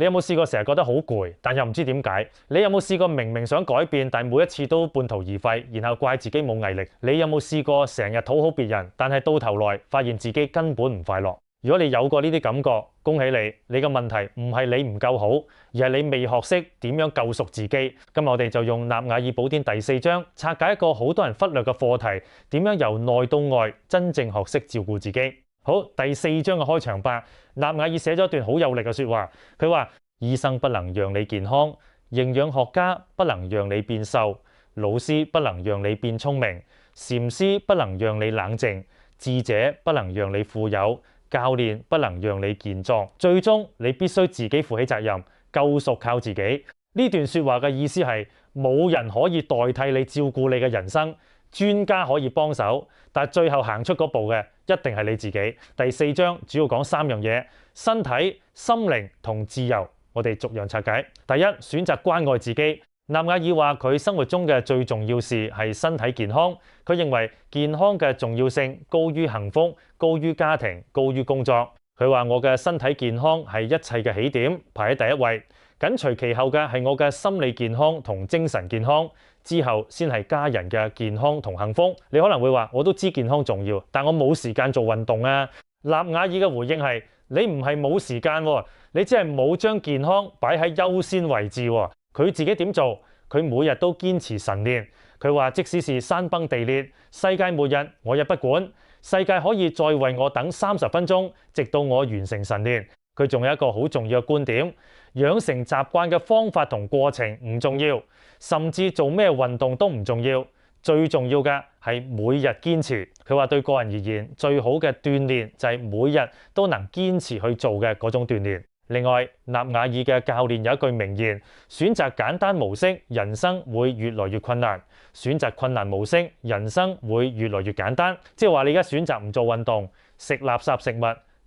你有冇試過成日覺得好攰，但又唔知點解？你有冇試過明明想改變，但每一次都半途而廢，然後怪自己冇毅力？你有冇試過成日討好別人，但係到頭來發現自己根本唔快樂？如果你有過呢啲感覺，恭喜你，你嘅問題唔係你唔夠好，而係你未學識點樣救贖自己。今日我哋就用納瓦爾寶典第4章拆解一個好多人忽略嘅課題，點樣由內到外真正學識照顧自己。好，第4章嘅開場白，納瓦爾寫咗一段好有力嘅說話。佢話：醫生不能讓你健康，營養學家不能讓你變瘦，老師不能讓你變聰明，禪師不能讓你冷靜，智者不能讓你富有，教練不能讓你健壯。最終你必須自己負起責任，救贖靠自己。呢段說話嘅意思係冇人可以代替你照顧你嘅人生。專家可以幫手，但最後行出嗰步嘅一定係你自己。第4章主要講3樣嘢：身體、心靈同自由。我哋逐樣拆解。第一，選擇關愛自己。納瓦爾話佢生活中嘅最重要事係身體健康。佢認為健康嘅重要性高於幸福，高於家庭，高於工作。佢話我嘅身體健康係一切嘅起點，排喺第一位。緊隨其後嘅係我嘅心理健康同精神健康，之後先係家人嘅健康同幸福。你可能會話，我都知健康重要，但我冇時間做運動啊。納瓦爾嘅回應係：你唔係冇時間，你只係冇將健康擺喺優先位置。佢自己點做？佢每日都堅持晨練。佢話即使是山崩地裂、世界末日，我也不管。世界可以再為我等30分鐘，直到我完成晨練。佢仲有一個好重要嘅觀點：養成習慣嘅方法同過程唔重要，甚至做咩運動都唔重要。最重要嘅係每日堅持。佢話對個人而言，最好嘅鍛鍊就係每日都能堅持去做嘅嗰種鍛鍊。另外，納瓦爾嘅教練有一句名言：選擇簡單模式，人生會越來越困難；選擇困難模式，人生會越來越簡單。即係話你而家選擇唔做運動，食垃圾食物，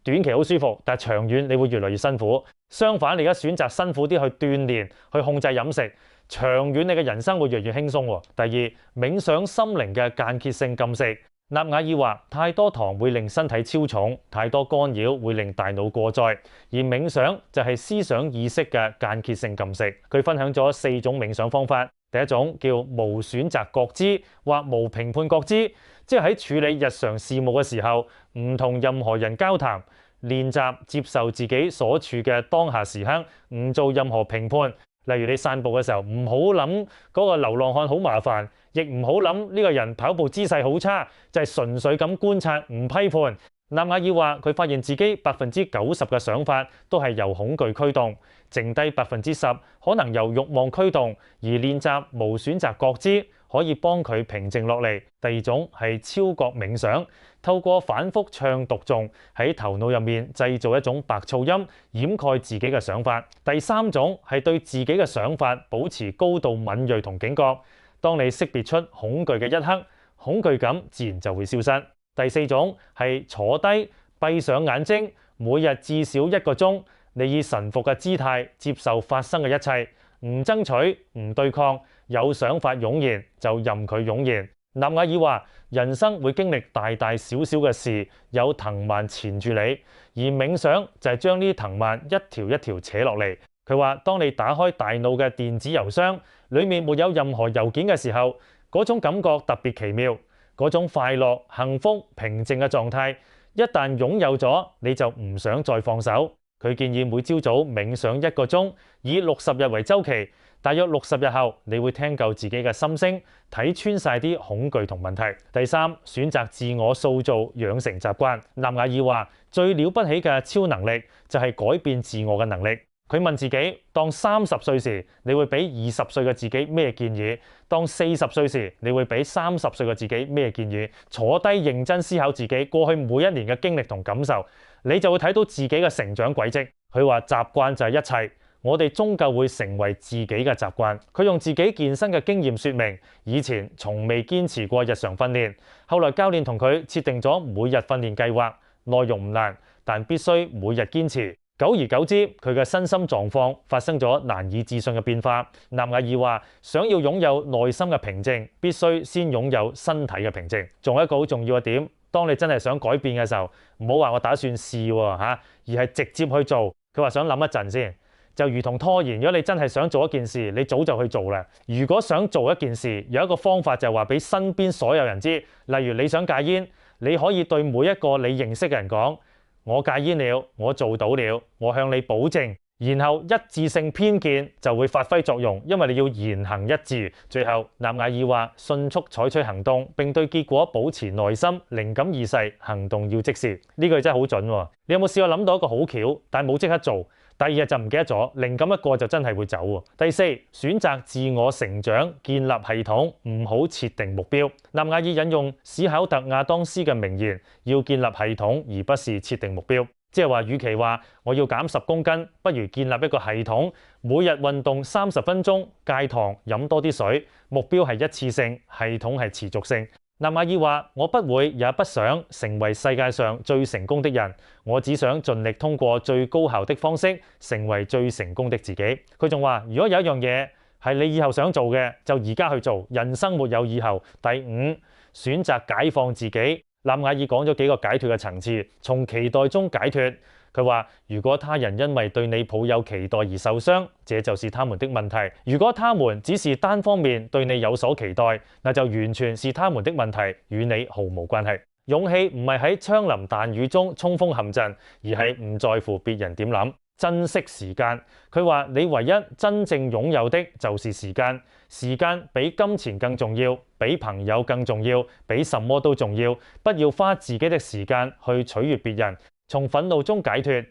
短期好舒服，但係長遠你會越來越辛苦。相反，你而家選擇辛苦啲去鍛鍊，去控制飲食，長遠你嘅人生會越來越輕鬆。第二，冥想心靈嘅間歇性禁食。納瓦爾話：太多糖會令身體超重，太多干擾會令大腦過載，而冥想就係思想意識嘅間歇性禁食。佢分享咗4種冥想方法。第一種叫無選擇覺知或無評判覺知，即係喺處理日常事務嘅時候，唔同任何人交談，練習接受自己所處嘅當下時刻，唔做任何評判。例如你散步嘅時候，唔好諗嗰個流浪漢好麻煩，亦唔好諗呢個人跑步姿勢好差，就係純粹咁觀察，唔批判。納瓦爾話佢發現自己90%嘅想法都係由恐懼驅動，剩低10%可能由慾望驅動，而練習無選擇覺知可以幫佢平靜落嚟。第二種係超覺冥想，透過反覆唱讀誦喺頭腦入面製造一種白噪音，掩蓋自己嘅想法。第三種係對自己嘅想法保持高度敏銳同警覺。當你識別出恐懼嘅一刻，恐懼感自然就會消失。第四種係坐低，閉上眼睛，每日至少1個鐘，你以臣服嘅姿態接受發生嘅一切，唔爭取，唔對抗，有想法湧現就任佢湧現。納瓦爾話：人生會經歷大大小小嘅事，有藤蔓纏住你，而冥想就係將呢啲藤蔓一條一條扯落嚟。佢話：當你打開大腦嘅電子郵箱，裡面沒有任何郵件嘅時候，嗰種感覺特別奇妙，嗰種快樂、幸福、平靜嘅狀態，一旦擁有咗，你就唔想再放手。佢建議每朝早冥想1個鐘，以60日為週期。大約60日後，你會聽夠自己嘅心聲，睇穿晒啲恐懼同問題。第三，選擇自我塑造，養成習慣。納瓦爾話：最了不起嘅超能力就係改變自我嘅能力。佢問自己：當30歲時，你會俾20歲嘅自己咩建議？當40歲時，你會俾30歲嘅自己咩建議？坐低認真思考自己過去每一年嘅經歷同感受，你就會睇到自己嘅成長軌跡。佢話：習慣就係一切。我哋終究會成為自己嘅習慣。佢用自己健身嘅經驗說明，以前從未堅持過日常訓練，後來教練同佢設定咗每日訓練計劃，內容唔難，但必須每日堅持。久而久之，佢嘅身心狀況發生咗難以置信嘅變化。納瓦爾話：想要擁有內心嘅平靜，必須先擁有身體嘅平靜。仲有一個好重要嘅點，當你真係想改變嘅時候，唔好話我打算試喎，而係直接去做。佢話想諗一陣先。就如同拖延。如果你真係想做一件事，你早就去做啦。如果想做一件事，有一個方法就係話俾身邊所有人知。例如你想戒煙，你可以對每一個你認識嘅人講：我戒煙了，我做到了，我向你保證。然後一致性偏見就會發揮作用，因為你要言行一致。最後納瓦爾話：迅速採取行動，並對結果保持耐心，靈感易逝，行動要即時。呢句真係好準喎。你有冇試過諗到一個好橋，但係冇即刻做？第二日就唔記得咗，靈感一過就真係會走喎。第四，選擇自我成長，建立系統，唔好設定目標。納瓦爾引用史考特亞當斯嘅名言：要建立系統，而不是設定目標。即係話，與其話我要減10公斤，不如建立一個系統，每日運動30分鐘，戒糖，飲多啲水。目標係一次性，系統係持續性。納瓦爾話：我不會也不想成為世界上最成功的人，我只想盡力通過最高效的方式成為最成功的自己。佢仲話：如果有一樣嘢係你以後想做嘅，就而家去做，人生沒有以後。第五，選擇解放自己。納瓦爾講咗幾個解脫嘅層次，從期待中解脫。佢話：如果他人因為對你抱有期待而受傷，這就是他們的問題；如果他們只是單方面對你有所期待，那就完全是他們的問題，與你毫無關係。勇氣唔係喺槍林彈雨中衝鋒陷陣，而係唔在乎別人點諗。珍惜時間。佢話：你唯一真正擁有的就是時間，時間比金錢更重要，比朋友更重要，比什麼都重要。不要花自己的時間去取悅別人。從憤怒中解脫。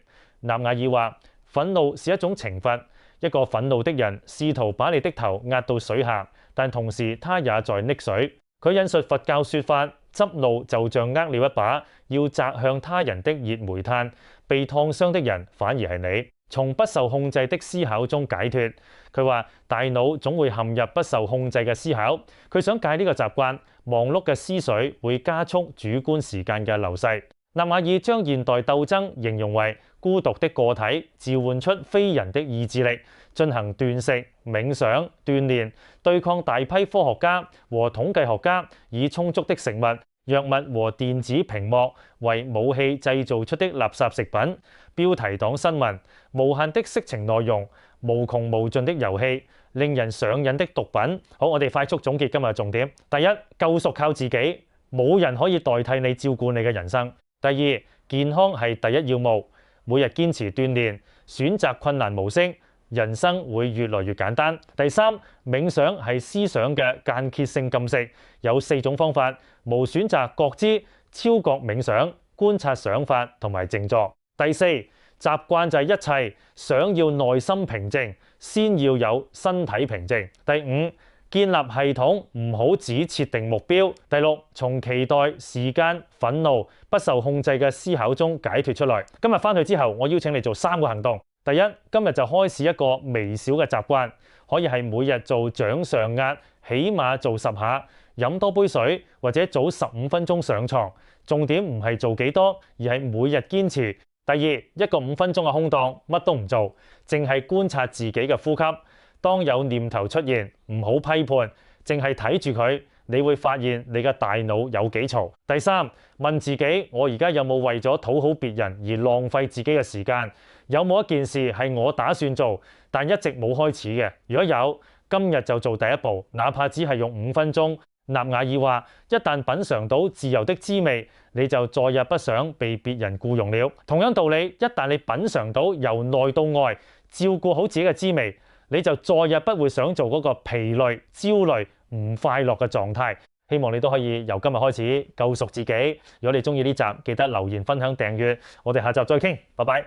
納瓦爾話：憤怒是一種懲罰，一個憤怒的人試圖把你的頭壓到水下，但同時他也在溺水。佢引述佛教說法：執怒就像握了一把要擲向他人的熱煤炭，被燙傷的人反而係你。從不受控制的思考中解脫。佢話：大腦總會陷入不受控制嘅思考。佢想戒呢個習慣，忙碌嘅思緒會加速主觀時間嘅流逝。納瓦爾將現代鬥爭形容為孤獨的個體召喚出非人的意志力，進行斷食、冥想、鍛鍊，對抗大批科學家和統計學家以充足的食物、藥物和電子屏幕為武器製造出的垃圾食品、標題黨新聞、無限的色情內容、無窮無盡的遊戲、令人上癮的毒品。好，我哋快速總結今日嘅重點。第一，救贖靠自己，冇人可以代替你照顧你嘅人生。第二，健康係第一要務，每日堅持鍛鍊，選擇困難模式，人生會越來越簡單。第三，冥想係思想嘅間歇性禁食，有4種方法，無選擇覺知、超覺冥想、觀察想法同埋靜坐。第四，習慣就係一切，想要內心平靜，先要有身體平靜。第五，建立系統，唔好只設定目標。第六，從期待、時間、憤怒、不受控制嘅思考中解脫出來。今日返去之後，我邀請你做3個行動。第一，今日就開始一個微小嘅習慣，可以係每日做掌上壓，起碼做10下，飲多杯水，或者早15分鐘上床。重點唔係做幾多，而係每日堅持。第二，一個5分鐘嘅空檔，乜都唔做，淨係觀察自己嘅呼吸。當有念頭出現，唔好批判，淨係睇住佢，你會發現你嘅大腦有幾嘈。第三，問自己：我而家有冇為咗討好別人而浪費自己嘅時間？有冇一件事係我打算做，但一直冇開始嘅？如果有，今日就做第一步，哪怕只係用5分鐘。納瓦爾話：一旦品嚐到自由的滋味，你就再也不想被別人僱傭了。同樣道理，一旦你品嚐到由內到外照顧好自己嘅滋味，你就再也不會想做嗰個疲累、焦慮、唔快樂嘅狀態。希望你都可以由今日開始救贖自己。如果你鍾意呢集，記得留言、分享、訂閱。我哋下集再傾，拜拜。